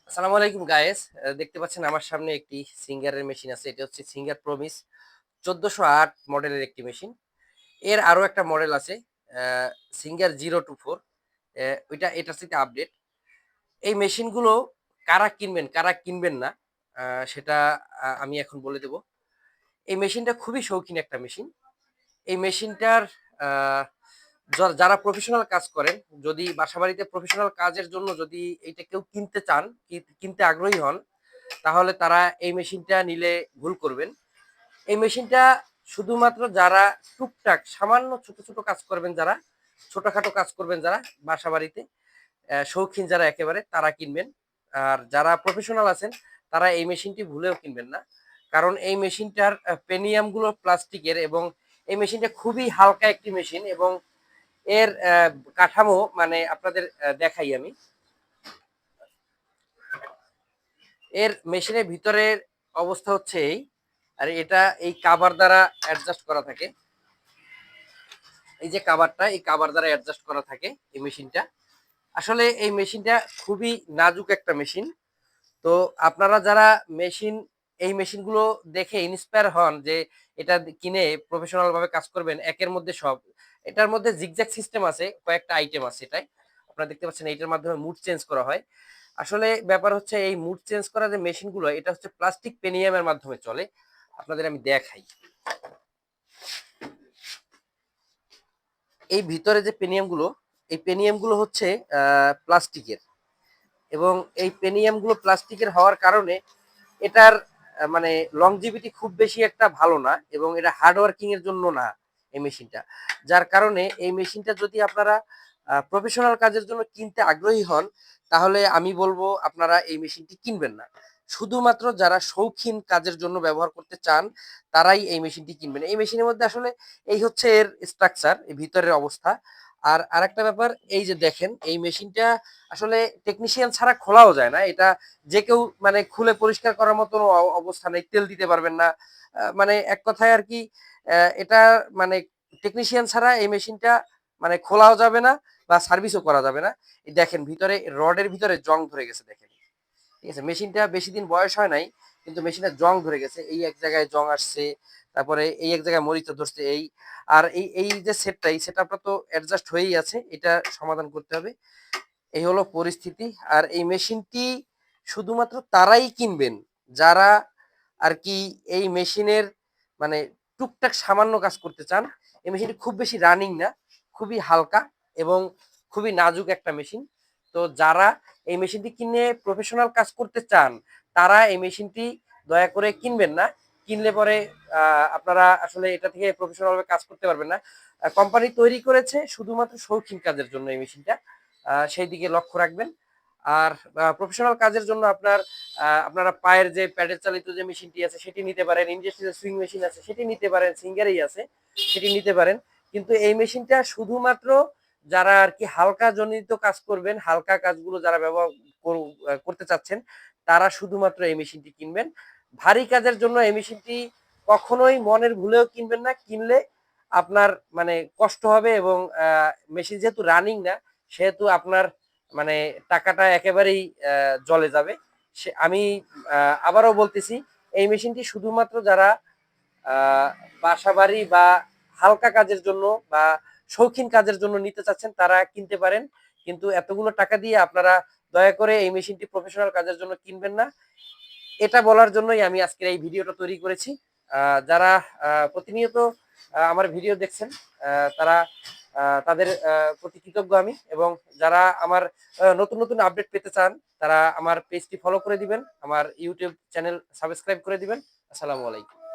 আসসালামু আলাইকুম গায়েস। দেখতে পাচ্ছেন আমার সামনে একটি সিঙ্গারের মেশিন আছে। এটা হচ্ছে সিঙ্গার প্রমিস ১৪০৮ মডেলের একটি মেশিন। এর আরো একটা মডেল আছে সিঙ্গার 024। এটার সাথে আপডেট। এই মেশিনগুলো কারা কিনবেন, কারা কিনবেন না আ সেটা আমি এখন বলে দেব। এই মেশিনটা খুবই শৌখিন একটা মেশিন। এই মেশিনটার আ যারা প্রফেশনাল কাজ করেন, যদি বাসাবাড়িতে প্রফেশনাল কাজের জন্য যদি এইটা কেউ কিনতে চান, কিনতে আগ্রহী হন, তাহলে তারা এই মেশিনটা নিলে ভুল করবেন। এই মেশিনটা শুধুমাত্র যারা টুকটাক সামান্য ছোট, ছোট কাজ করবেন যারা, ছোটখাটো কাজ করবেন যারা বাসাবাড়িতে, শৌখিন যারা একেবারে তারা কিনবেন। আর যারা প্রফেশনাল আছেন তারা এই মেশিনটি ভুলেও কিনবেন না। কারণ এই মেশিনটার পেনিয়াম গুলো প্লাস্টিকের এবং এই মেশিনটা খুবই হালকা একটি মেশিন এবং এর কাঠামো মানে আপনাদের দেখাই আমি। এর মেশিনের ভিতরের অবস্থা হচ্ছে এই। আর এটা এই কাভার দ্বারা অ্যাডজাস্ট করা থাকে। এই যে কাভারটা, এই কাভার দ্বারা অ্যাডজাস্ট করা থাকে এই মেশিনটা। আসলে এই মেশিনটা খুবই নাজুক একটা মেশিন। তো আপনারা যারা মেশিন এই মেশিনগুলো দেখে ইন্সপায়ার হন যে এটা কিনে প্রফেশনাল ভাবে কাজ করবেন, একের মধ্যে সব। এটার মধ্যে জিগজ্যাগ সিস্টেম আছে, কয়েকটা আইটেম আছে এটাই। আপনারা দেখতে পাচ্ছেন এইটার মাধ্যমে মুড চেঞ্জ করা হয়। আসলে ব্যাপার হচ্ছে এই মুড চেঞ্জ করা যে মেশিনগুলো এটা হচ্ছে প্লাস্টিক পেনিয়ামের মাধ্যমে চলে। আপনাদের আমি দেখাই। এই ভিতরে যে পেনিয়ামগুলো, এই পেনিয়ামগুলো হচ্ছে প্লাস্টিকের এবং এই পেনিয়ামগুলো প্লাস্টিকের হওয়ার কারণে এটার মানে লংজিভিটি খুব বেশি একটা ভালো না এবং এটা হার্ড ওয়ার্কিং এর জন্য না এই মেশিনটা। যার কারণে এই মেশিনটা যদি আপনারা প্রফেশনাল কাজের জন্য কিনতে আগ্রহী হন, তাহলে আমি বলবো আপনারা এই মেশিনটি কিনবেন না। শুধুমাত্র যারা শৌখিন কাজের জন্য ব্যবহার করতে চান, তারাই এই মেশিনটি কিনবেন। এই মেশিনের মধ্যে আসলে এই হচ্ছে এর স্ট্রাকচার, এই ভিতরের অবস্থা। আর আরেকটা ব্যাপার, এই যে দেখেন এই মেশিনটা আসলে টেকনিশিয়ান ছাড়া খোলাও যায় না। এটা যে কেউ মানে খুলে পরিষ্কার করার মতন অবস্থা নেই, তেল দিতে পারবেন না। মানে এক কথায় আর কি, এটা মানে টেকনিশিয়ান ছাড়া এই মেশিনটা মানে খোলাও যাবে না বা সার্ভিসও করা যাবে না। এই দেখেন ভিতরে রডের ভিতরে জং ধরে গেছে দেখেন। ঠিক আছে, মেশিনটা বেশি দিন বয়স হয় নাই, কিন্তু মেশিনটা জং ধরে গেছে। এই এক জায়গায় জং আসছে, তারপরে এই এক জায়গায় মরিচা ধরছে এই। আর এই এই যে সেটটা, এই সেটআপটা তো অ্যাডজাস্ট হয়েই আছে, এটা সমাধান করতে হবে। এই হলো পরিস্থিতি। আর এই মেশিনটি শুধুমাত্র তারাই কিনবেন যারা আর কি এই মেশিনের মানে টুকটাক সামান্য কাজ করতে চান। এই মেশিনটি খুব বেশি রানিং না, খুবই হালকা এবং খুবই নাজুক একটা মেশিন। তো যারা এই মেশিনটি কিনে প্রফেশনাল কাজ করতে চান, তারা এই মেশিনটি দয়া করে কিনবেন না। কিনলে পরে আপনারা আসলে এটা থেকে প্রফেশনাল ভাবে কাজ করতে পারবেন না। কোম্পানি তৈরি করেছে শুধুমাত্র শৌখিন কাজের জন্য এই মেশিনটা। সেই দিকে লক্ষ্য রাখবেন। আর প্রফেশনাল কাজের জন্য আপনারা পায়ের যে প্যাডেল চালিত যে মেশিনটি আছে সেটি নিতে পারেন, ইন্ডাস্ট্রিয়াল সুইং মেশিন আছে সেটি নিতে পারেন, সিঙ্গারই আছে সেটি নিতে পারেন। কিন্তু এই মেশিনটা শুধুমাত্র যারা আর কি হালকা জনিত কাজ করবেন, হালকা কাজগুলো যারা করতে চাচ্ছেন, তারা শুধুমাত্র এই মেশিনটি কিনবেন। ভারী কাজের জন্য এই মেশিনটি কখনোই মনের ভুলেও কিনবেন না। কিনলে আপনার মানে কষ্ট হবে এবং মেশিন যেহেতু রানিং না, সেহেতু আপনার মানে টাকাটা একেবারেই জলে যাবে। আমি আবারও বলতেছি, এই মেশিনটি শুধুমাত্র যারা বাসাবাড়ি বা হালকা কাজের জন্য বা শৌখিন কাজের জন্য নিতে চাচ্ছেন তারা কিনতে পারেন। কিন্তু এতগুলো টাকা দিয়ে আপনারা দয়া করে এই মেশিনটি প্রফেশনাল কাজের জন্য কিনবেন না। এটা বলার জন্যই আমি আজকের এই ভিডিওটা তৈরি করেছি। যারা প্রতিনিয়ত আমার ভিডিও দেখছেন, তারা তাদের প্রতি কৃতজ্ঞ আমি। এবং যারা আমার নতুন নতুন আপডেট পেতে চান, তারা আমার পেজটি ফলো করে দিবেন, আমার ইউটিউব চ্যানেল সাবস্ক্রাইব করে দিবেন। আসসালামু আলাইকুম।